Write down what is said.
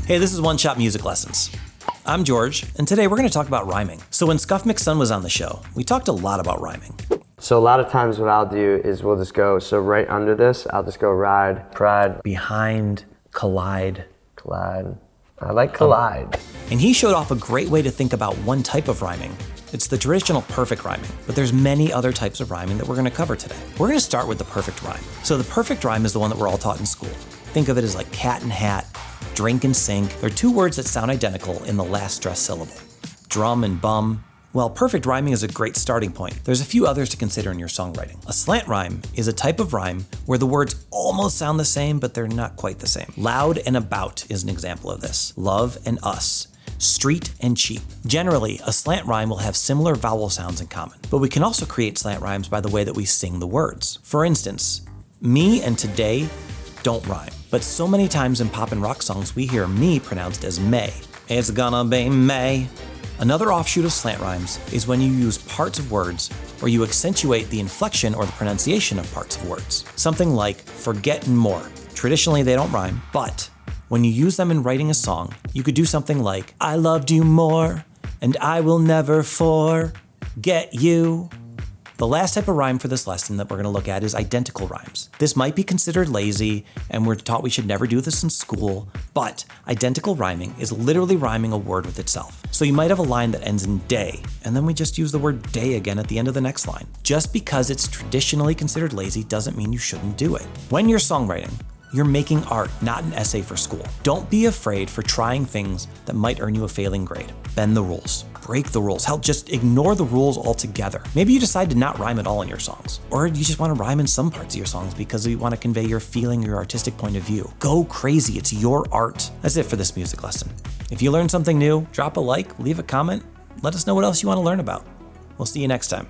Hey, this is One Shot Music Lessons. I'm George, and today we're going to talk about rhyming. So when Scuff McSun was on the show, we talked a lot about rhyming. So a lot of times what I'll do is we'll just go, so right under this, I'll just go ride, pride, Behind, collide. collide. I like collide. And he showed off a great way to think about one type of rhyming. It's the traditional perfect rhyming, but there's many other types of rhyming that we're going to cover today. We're going to start with the perfect rhyme. So the perfect rhyme is the one that we're all taught in school. Think of it as like cat and hat, drink and sink. They're two words that sound identical in the last stressed syllable. Drum and bum. Well, perfect rhyming is a great starting point. There's a few others to consider in your songwriting. A slant rhyme is a type of rhyme where the words almost sound the same, but they're not quite the same. Loud and about is an example of this. Love and us. Street and cheap. Generally, a slant rhyme will have similar vowel sounds in common, but we can also create slant rhymes by the way that we sing the words. For instance, me and today don't rhyme, but so many times in pop and rock songs we hear me pronounced as May. It's gonna be May. Another offshoot of slant rhymes is when you use parts of words or you accentuate the inflection or the pronunciation of parts of words. Something like forget and more. Traditionally they don't rhyme, but when you use them in writing a song, you could do something like I loved you more and I will never forget you. The last type of rhyme for this lesson that we're going to look at is identical rhymes. This might be considered lazy, and we're taught we should never do this in school, but identical rhyming is literally rhyming a word with itself. So you might have a line that ends in day, and then we just use the word day again at the end of the next line. Just because it's traditionally considered lazy doesn't mean you shouldn't do it. When you're songwriting, you're making art, not an essay for school. Don't be afraid for trying things that might earn you a failing grade. Bend the rules. Break the rules. Hell, just ignore the rules altogether. Maybe you decide to not rhyme at all in your songs. Or you just want to rhyme in some parts of your songs because you want to convey your feeling or your artistic point of view. Go crazy. It's your art. That's it for this music lesson. If you learned something new, drop a like, leave a comment, let us know what else you want to learn about. We'll see you next time.